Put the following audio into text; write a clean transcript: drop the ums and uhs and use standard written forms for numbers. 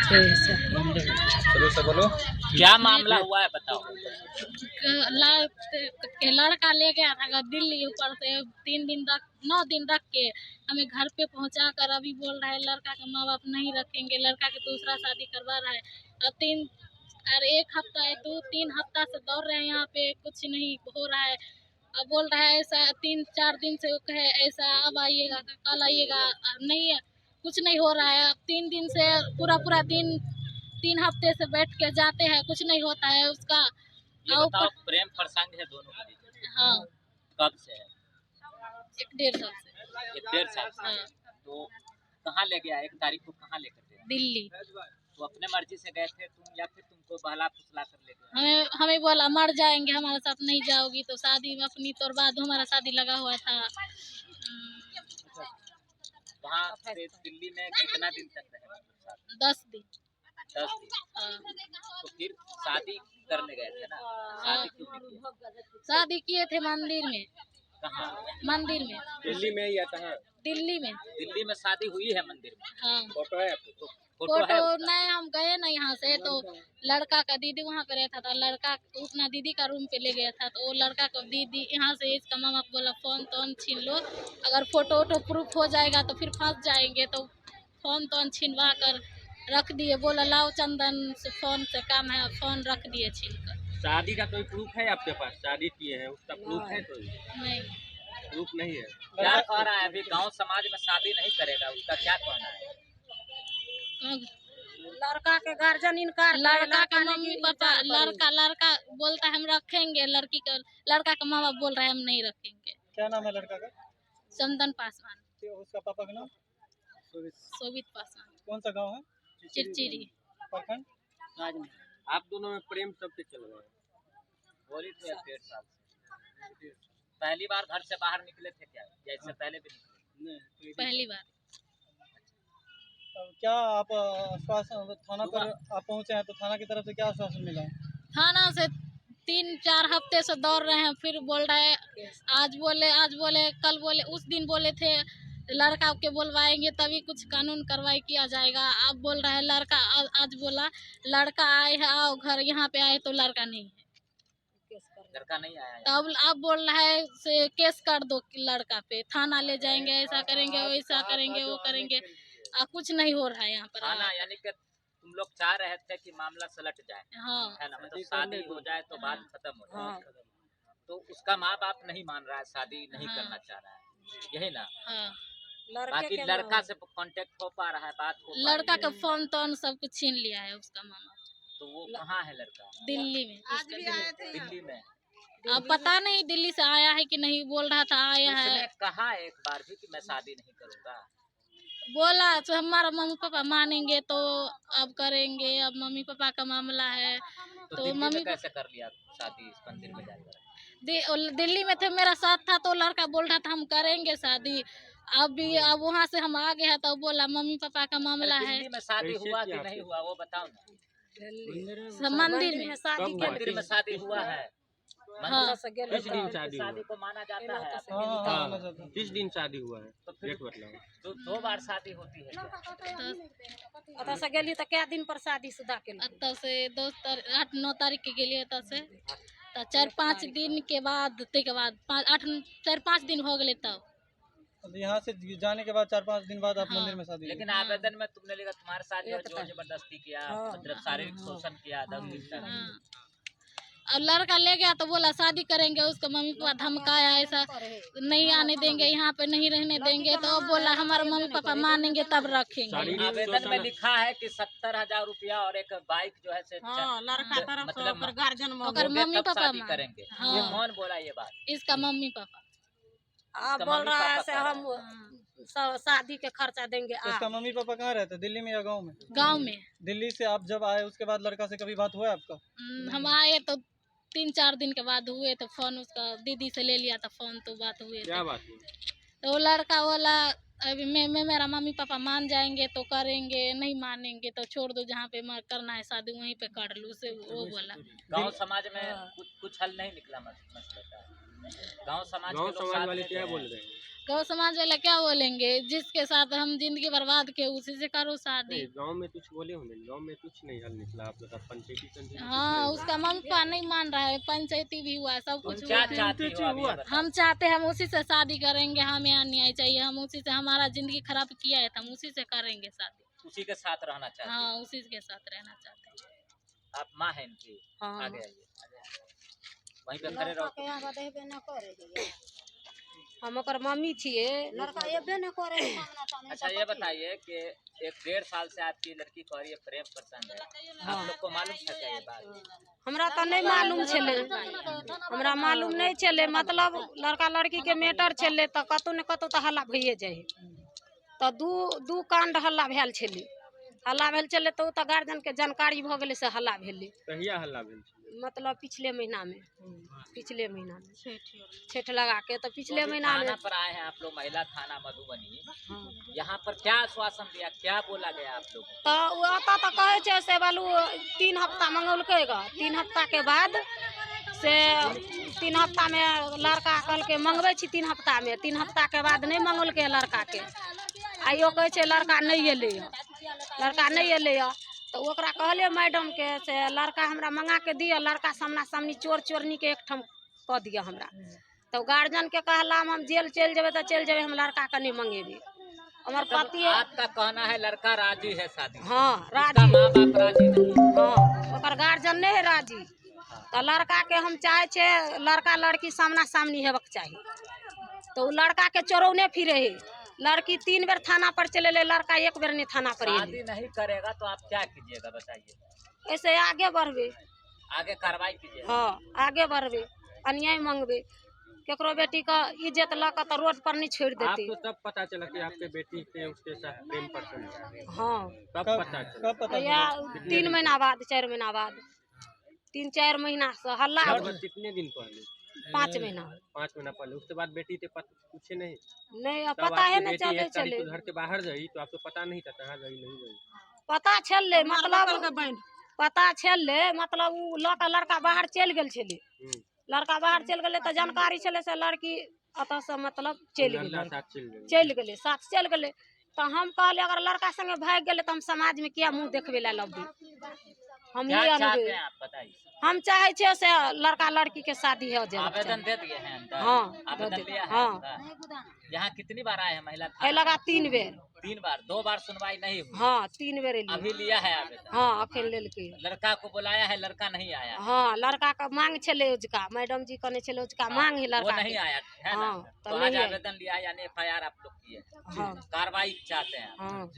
चलो से बोलो, क्या मामला हुआ है बताओ। लड़का ले गया था दिल्ली, ऊपर से 9 दिन रख के हमें घर पे पहुंचा कर अभी बोल रहा है लड़का के माँ बाप नहीं रखेंगे, लड़का के दूसरा शादी करवा रहा है। और 1 हफ्ता है 3 हफ्ता से दौड़ रहे हैं यहाँ पे, कुछ नहीं हो रहा है। अब बोल रहा है ऐसा 3-4 दिन से है ऐसा, अब आइएगा कल आइएगा, नहीं है, कुछ नहीं हो रहा है। अब 3 दिन से पूरा दिन 3 हफ्ते से बैठ के जाते हैं, कुछ नहीं होता है उसका। ये बताओ प्रेम प्रसंग है दोनों के बीच? हाँ। कब से है? 1-1.5 साल से। 1-1.5 साल से। हाँ। तो कहाँ ले गया? 1 तारीख को कहाँ लेकर गया? दिल्ली। तो अपने मर्जी से गए थे तुम या फिर तुमको बहला फुसला कर ले गए? हमें बोला मर जाएंगे हमारे साथ नहीं जाओगी तो, शादी में अपनी तोड़वा दो, हमारा शादी लगा हुआ था। वहाँ से दिल्ली में कितना दिन तक रहे? 10 दिन। 10 दिन। हाँ। तो फिर शादी करने गए थे ना? शादी क्यों नहीं किया? शादी किए थे मंदिर में। कहाँ? मंदिर में। दिल्ली में या कहाँ? दिल्ली में। दिल्ली में शादी हुई है मंदिर में? हाँ। फोटो है? तो फोटो है? नहीं, हम गए ना यहाँ से, तो लड़का का दीदी वहाँ पे रहता था, लड़का अपना दीदी का रूम पे ले गया था, तो वो लड़का को दीदी यहाँ से इसका मामा बोला फोन तोन छीन लो, अगर फोटो वोटो प्रूफ हो जाएगा तो फिर फंस जाएंगे, तो फोन तोन छीनवा कर रख दिए। बोला लाओ चंदन से फोन से काम है, फोन रख दिए छीन कर। शादी का कोई प्रूफ है आपके पास? शादी किए हैं उसका प्रूफ है? कोई नहीं, प्रूफ नहीं है। क्या कह रहा है? अभी गांव समाज में शादी नहीं करेगा, उसका क्या कहना है? लड़का के गार्जियन इनकार, लड़का का मम्मी पापा, लड़का बोलता है हम रखेंगे, लड़का का माँ बाप बोल रहा है हम नहीं रखेंगे। क्या नाम है लड़का का? चंदन पासवान। उसका पापा का नाम? शोभित पासवान। कौन सा गांव है? चिरचिरी प्रखंड राजमहल। आप दोनों में प्रेम सब के चल रहे हैं? बोली थे 1.5 साल से। पहली बार घर से बाहर निकले थे क्या, या इससे पहले भी निकले? नहीं, पहली बार। क्या आप आश्वासन थाना पर आप पहुंचे हैं तो थाना की तरफ से क्या आश्वासन मिला? थाना से 3-4 हफ्ते से दौड़ रहे हैं, फिर बोल रहे हैं आज बोले कल बोले, उस दिन बोले थे लड़का के बुलवाएंगे तभी कुछ कानून कार्रवाई किया जाएगा। अब बोल रहा है लड़का, आज बोला लड़का आए है आओ घर, यहाँ पे आए तो लड़का नहीं है, लड़का नहीं आया। तब अब बोल रहा है से केस कर दो लड़का पे, थाना ले जाएंगे, ऐसा करेंगे वैसा करेंगे वो करेंगे, कुछ नहीं हो रहा है यहाँ पर। थाना यानी कि तुम लोग चाह रहे थे कि मामला सलट जाए, हाँ, है ना? मतलब शादी हो जाए तो बात खत्म हो जाए। तो उसका माँ बाप नहीं मान रहा है, शादी नहीं करना चाह रहा है, यही ना? बाकी लड़का से कांटेक्ट हो पा रहा है, बात हो पा लड़का रही का है? फोन तोन सब कुछ छीन लिया है उसका मामा। तो वो कहाँ है लड़का? दिल्ली में। आज भी आए थे दिल्ली में। अब पता नहीं दिल्ली से आया है कि नहीं, बोल रहा था आया है। उसने कहा एक बार भी कि मैं शादी नहीं करूंगा? बोला तो हमारा मम्मी पापा मानेंगे तो अब करेंगे, अब मम्मी पापा का मामला है तो तो दिल्ली मम्मी में कैसे कर लिया शादी इस मंदिर में जाकर? दिल्ली में थे, मेरा साथ था, तो लड़का बोल रहा था हम करेंगे शादी। अब वहाँ से हम आ गए हैं तो बोला मम्मी पापा का मामला है। दिल्ली में शादी हुआ कि नहीं हुआ वो बताओ ना। मंदिर में शादी मंदिर में शादी हुआ है? हाँ। किस दिन शादी शादी को माना जाता है? किस दिन शादी हुआ है? तो फिर तो 2 बार शादी होती है क्या? अतः से गेली तो क्या दिन पर शादी शुदा के अतः से 8-9 तारीख के गेलिए, अतः से तो 4-5 दिन के बाद 4-5 दिन हो गए तब। यहाँ से जाने के बाद 4-5 दिन बाद आप मंदिर में शादी? लेकिन आवेदन में तुमने लिखा तुम्हारे साथ जो जबरदस्ती किया, मतलब शारीरिक शोषण किया 10 दिन तक। और लड़का ले गया तो बोला शादी करेंगे, उसका मम्मी पापा धमकाया ऐसा नहीं आने देंगे, यहाँ पे नहीं रहने देंगे, तो बोला हमारे मम्मी पापा मानेंगे तब रखेंगे। आवेदन में लिखा है कि 70,000 रुपया और एक बाइक जो है से लड़का तरफ से मतलब गार्जियन मम्मी पापा शादी करेंगे। ये कौन बोला ये बात? इसका मम्मी पापा। आप बोल रहा है से हम शादी के खर्चा देंगे। इसका मम्मी पापा कहाँ रहते? दिल्ली में या गांव में? गांव में। दिल्ली से आप जब आए उसके बाद लड़का से कभी बात हुआ आपका? हम आए तो 3-4 दिन के बाद हुए, तो फोन उसका दीदी से ले लिया था फोन, तो बात हुए। क्या बात हुई? तो वो लड़का बोला अभी मेरा मम्मी पापा मान जाएंगे तो करेंगे, नहीं मानेंगे तो छोड़ दो, जहाँ पे करना है शादी वहीं पे कर लूँ, से वो बोला। गांव समाज में कुछ हल नहीं निकला मसले का? गांव समाज गांव के लोग समाज साथ वाले देते क्या हैं। बोल रहे हैं? गाँव समाज वाले क्या बोलेंगे, जिसके साथ हम जिंदगी बर्बाद के उसी से करो शादी। नहीं, गांव में कुछ बोले होंगे, गांव में कुछ नहीं हल निकला आप लोग का, पंचायती कुछ हाँ, नहीं उसका मम्मी नहीं मान रहा है, पंचायती भी हुआ, सब कुछ क्या हुआ। चाहती हो आप ये बताओ? हम चाहते हैं हम उसी से शादी करेंगे, हमें यहाँ न्याय चाहिए, हम उसी से, हमारा जिंदगी खराब किया है तो हम उसी से करेंगे शादी। उसी के साथ रहना चाहती हाँ, हैं। उसी के साथ रहना चाहते हैं। आप माँ हैं इनकी? हाँ। आगे आइए, वहीं पे खड़े रहो। हम ओकर मम्मी छिए, लड़का एबे न करे। अच्छा ये बताइए कि 1-1.5 साल से आपकी लड़की कह रही है प्रेम प्रसंग है, आप लोग को मालूम था क्या ये बात? हमरा तो नहीं मालूम छले, हमरा मालूम नहीं छले। मतलब लड़का लड़की के मैटर छले तो कतौ न कतौ तो हल्ला भइए जाए। तो दू कांड हल्ला भेल छले, हल्ला भेल छले तो तो गार्जियन के जानकारी भ गेले से हल्ला भेले। कहिया हल्ला भेल छलै? मतलब पिछले महीना में छठ लगा के तो पिछले तो महीना में। थाना पर आए हैं आप लोग, महिला थाना मधुबनी, यहाँ पर क्या आश्वासन दिया, क्या बोला गया आप लोग? तो आता तो कहे छे से बालू 3 हफ्ता मंगलकै ग, 3 हफ्ता के बाद से 3 हफ्ता में लड़का कल के मंगवे छी 3 हफ्ता में, 3 हफ्ता के बाद नहीं मंगलकै लड़का के। आइयो कहे छे लड़का नहीं एले, लड़का नहीं एले। तो ओकरा कहले मैडम के से लड़का हमरा मंगा के दिया, लड़का सामना सामनी चोर चोरनी के एकठम कह दिया हमरा। तो गार्जियन के कहला हम जेल चल जेबे तो चल जेबे, हम लड़का के नहीं मंगेबे। हमार पति आपका कहना है लड़का राजी है शादी? हाँ उसका राजी, माँ बाप राजी नहीं? हाँ ओकर गार्जियन नहीं है राजी। तो लड़का के हम चाहे छे लड़का लड़की सामना सामनी हेबक चाहिए। तो लड़का के चोरौने फिरे है, लड़की 3 बेर थाना पर चले ले, लड़का 1 बेर नहीं थाना पर शादी नहीं करेगा तो आप क्या कीजिएगा बताइए? ऐसे आगे बढ़बे। आगे कार्रवाई कीजिएगा? हाँ आगे बढ़बे, अन्याय मांगबे। केकरो बेटी का इज्जत ला के तो रोड पर नहीं छोड़ देते। आपको तब पता चला कि आपके बेटी के उसके साथ प्रेम प्रसंग है? हाँ कब पता चला? या 3 महीना बाद, 4 महीना बाद, 3-4 महीना से हल्ला। लगभग कितने दिन पहले? 5 महीना। 5 महीना पहले। उसके बाद बेटी से पूछे नहीं? नहीं तब पता है आपकी ना बेटी चले 1 तारीख चले को घर के बाहर गई तो आपको पता नहीं था कहाँ गई नहीं गई? पता छले, मतलब पता छले, मतलब उ लड़का बाहर चल गेल छले। लड़का बाहर चल गेले तो जानकारी छले से लड़की अतः से मतलब चल गेले, साथ चल गेले। तो हम कहले अगर लड़का संगे भाग गेले तो हम समाज में क्या मुंह देखबे ला लबे, हम क्या नहीं चाहते अनबे। हैं आप बताइए? हम चाहे छे से लड़का लड़की के शादी हो जाए। आवेदन दे दिए हैं अंदर? हाँ, आवेदन दिया है हाँ। अंदर? यहाँ कितनी बार आए हैं महिला है थाना? लगा 3 बेर। 3 बार, 2 बार सुनवाई नहीं हुई? हाँ 3 बेर लिए। अभी लिया है आवेदन? हाँ अखन लेलकै। लड़का को बुलाया है, लड़का नहीं आया? हाँ लड़का का मांग छले उजका, मैडम जी कहने छले उजका मांग है वो लड़का नहीं के। आया है ना? हाँ, तो तो आज नहीं आवेदन लिया यानी FIR आप लोग किए, हाँ कार्रवाई चाहते हैं? हाँ।